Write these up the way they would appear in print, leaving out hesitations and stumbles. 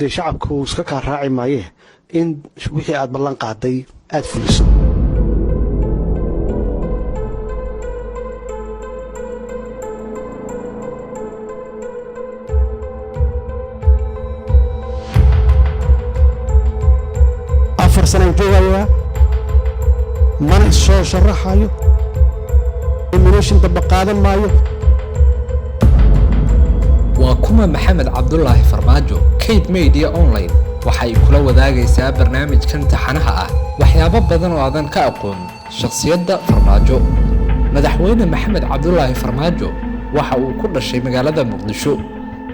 de shacabku iska ka raaci maaye in wixii aad ballan qaaday aad fuliso. afar sano joogaya mana soo sharaxayo nomination daba qaadan maayo. waa kuma Maxamed Cabdullaahi Farmaajo Kate Media Online waxay kula wadaagaysaa barnaamijkan taxanaha ah waxyaabo badan oo aadan ka aqoon shakhsiyadda Farmaajo. madaxweyne Maxamed Cabdullaahi Farmaajo waxa uu ku dhashay magaalada Muqdisho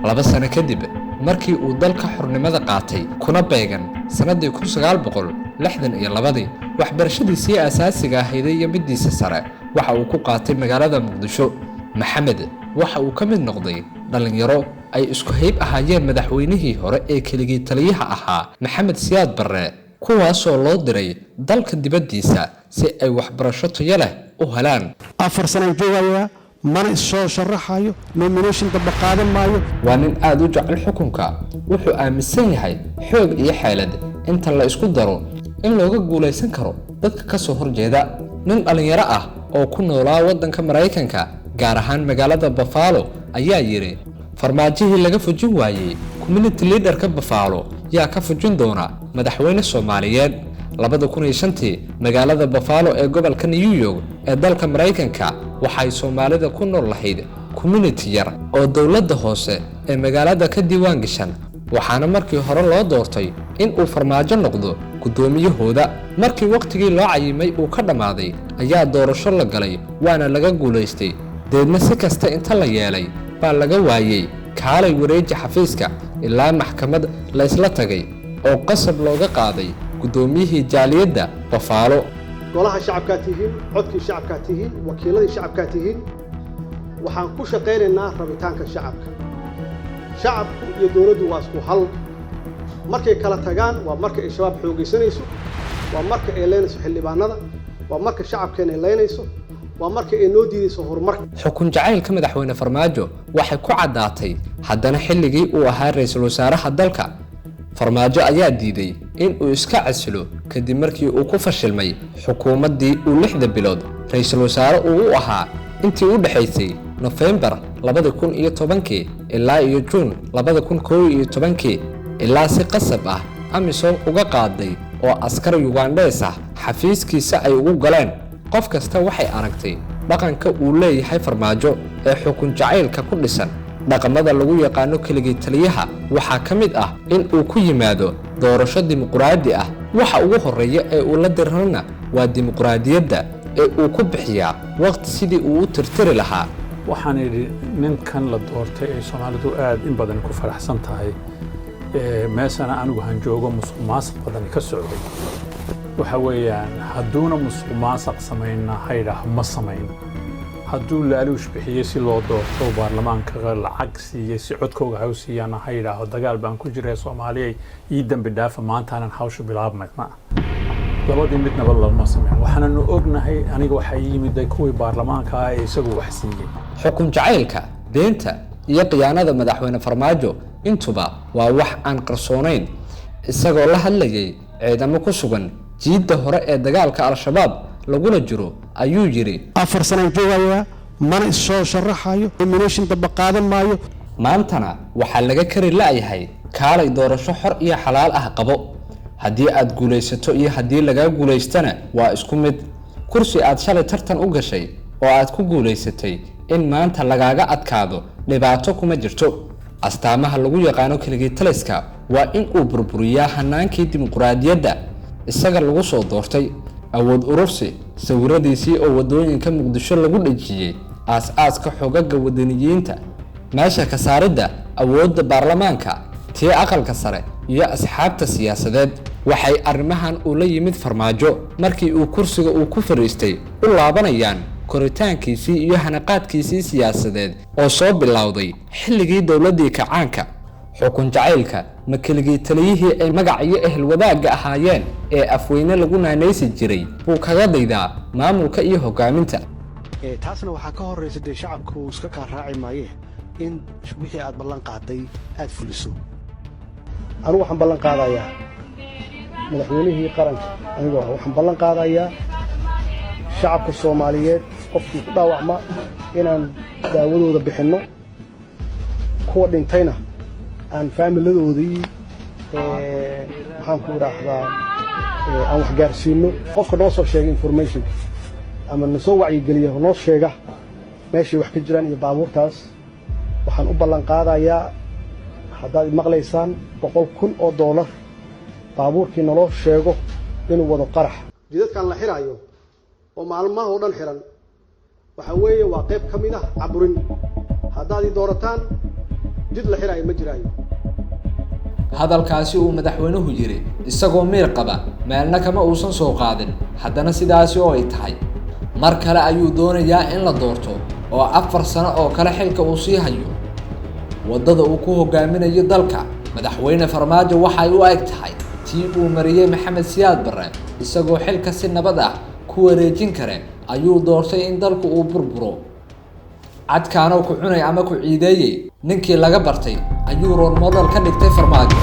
2 sano kadib markii uu dalka xornimada qaatay kuna beegan sanadii 1962 waxbarashadiisii asaasiga ahayd iyo midiisa sare waxa uu ku qaatay magaalada Muqdisho. Maxamed waxa uu ka mid noqday dhalinyaro ay isku hayb ahaayeen madaxweynihii hore ee keligii taliyaha ahaa Maxamed Siyaad Barre kuwaas oo loo diray dalka dibadiisa si ay waxbarasho tayo leh u helaan. afar sano joogaya mana soo sharaxayo nomination daba qaadan maayo. waa nin aad u jecel xukunka wuxuu aaminsan yahay xoog iyo xeelad inta la isku daro in looga guuleysan karo dadka ka soo horjeeda. nin dhalinyaro ah oo ku noolaa wadanka Mareykanka gaar ahaan magaalada Buffalo ayaa yiri farmaajihii laga fujin waayay community leader-ka Buffalo yaa ka fujin doona madaxweyne Soomaaliyeed. 2005 magaalada Buffalo ee gobolka New York ee dalka Mareykanka waxay Soomaalida ku nool lahayd community yar oo dawladda hoose ee magaalada ka diiwaan gashan waxaana markii hore loo doortay in uu farmaajo noqdo gudoomiyahooda. markii waqtigii loo cayimay uu ka dhamaaday ayaa doorasho la galay waana laga guuleystay. deedna si kasta inta la yeelay baa laga waayay kaalay wareeji xafiiska ilaa maxkamad la isla tagay oo qasab looga qaaday gudoomiyihii jaaliyadda Buffalo. golaha shacabka tihiin codkii shacabka tihiin wakiiladii shacabka tihiin waxaan ku shaqeynaynaa rabitaanka shacabka. shacabku iyo dawladdu waa isku hal. markay kala tagaan waa marka ay shabaab xoogaysanayso, waa marka ay leynayso xildhibaanada, waa marka shacabkeena ay leynayso, waa marka ay noo diidayso horumarka. xukun jacaylka madaxweyne Farmaajo waxay ku cadaatay haddana xilligii uu ahaa ra'iisul wasaaraha dalka. Farmaajo ayaa diiday in uu iska casilo kadib markii uu ku fashilmay xukuumaddii uu 6 bilood ra'iisul wasaare uu ahaa intii u dhaxaysay November 2010 ilaa iyo June 2011 ilaa si qasab ah amisom uga qaaday oo askar Ugandese ah xafiiskiisa ay ugu galeen. qof kasta waxay aragtay dhaqanka uu leeyahay Farmaajo ee xukun jacaylka ku dhisan. dhaqamada lagu yaqaano keligii taliyaha waxaa ka mid ah in uu ku yimaado doorasho dimuqraadi ah. waxa ugu horeeya ee uu la dirrana waa dimuqraadiyadda ee uu ku bixiyaa waqti sidii uu u tirtiri lahaa. waxaan idhi ninkan la doortay ee Soomaalidu aad in badan ku faraxsan tahay meesana anigu han joogo musuqmaasuq badan ka socday. waxa weeyaan hadduuna musuqmaasuq sameeyna hayra ma sameyn. hadduu laaluush bixiyay si loo doorto baarlamaanka lacag siiyay si codkooga hawsiiyana hayra dagaal baan ku jiray Soomaaliya ii dambi dhaafa maantaanan hawsha bilaabmayna. labadii midnaba lama sameyn. waxaan ognahay aniga waxa yimid kuwii baarlamaanka ay isagu wax siiyay. xukun jacaylka deenta iyo qiyaanada madaxweyne Farmaajo intuba waa wax aan qarsoonayn. isagoo la hadlayay ciidamo ku sugan jiidda hore ee dagaalka Al-Shabaab laguna jiro ayuu yiri afar sano joogaya mana soo sharaxayo nomination daba qaadan maayo. maantana waxaa laga kari laayahay kaalay doorasho xor iyo xalaal ah qabo. haddii aad guuleysato iyo haddii laga guuleystana waa isku mid. kursi aad shalay tartan u gashay oo aad ku guuleysatay in maanta lagaaga adkaado dhibaato kuma jirto. astaamaha lagu yaqaano keligii taliska waa in uu burburiyaa hanaankii dimuqraadiyadda isaga lagu soo doortay. awood urursi sawiradiisii oo wadooyinka Muqdisho lagu dhajiyay aas-aaska xoogagga wadaniyiinta meesha ka saaridda awoodda baarlamaanka tii aqalka sare iyo asxaabta siyaasadeed. waxay arrimahan u la yimid Farmaajo markii uu kursiga uu ku fariistay u laabanayaan koritaankiisii iyo hanaqaadkiisii siyaasadeed oo soo bilowday xilligii dawladdii kacaanka. xukun jacaylka ma keligii taliyihii ay magac iyo ehel wadaagga ahaayeen ee afweyne lagu naanaysi jiray buu kaga daydaa maamulka iyo hogaaminta. taasna waxaa ka horeysay shacabku iska ka raaci maaye in wixii aad ballan qaaday aad fuliso. anigu waxaan ballan qaadayaa madaxweynihii qaranka anigu waxaan ballan qaadayaa shacabka Soomaaliyeed qofkii ku dhaawacma inaan daawadooda bixinno kuwa dhintayna aan faamiladoodii waxaan ku raahdaa aan wax gaarsiino qofka noo soo sheegay information ama nasoo wacyigeliyo noo sheega meeshii wax ka jiraan iyo baabuurtaas waxaan u ballan qaadayaa haddaad maqlaysaan $100,000 baabuurkii naloo sheego inuu wado qarax jidadkan la xiraayo oo maalmaha oo dhan xiran waxa weeye waa qayb ka mid ah caburin haddaad doorataan jid la xiraayo ma jiraayo hadalkaasi uu madaxweynuhu yiri isagoo miir qaba meelna kama uusan soo qaadin haddana sidaasi oo ay tahay mar kale ayuu doonayaa in la doorto oo 4 sano oo kale xilka uu sii hayo wadada uu ku hogaaminayo dalka madaxweyne Farmaajo waxay u eg tahay tii uu mariyay Maxamed Siyaad Barre isagoo xilka si nabad ah ku wareejin kare ayuu doortay in dalku uu burburo cadkaana ku cunay ama ku ciideeyay ninkii laga bartay ayuu role model ka dhigtay Farmaajo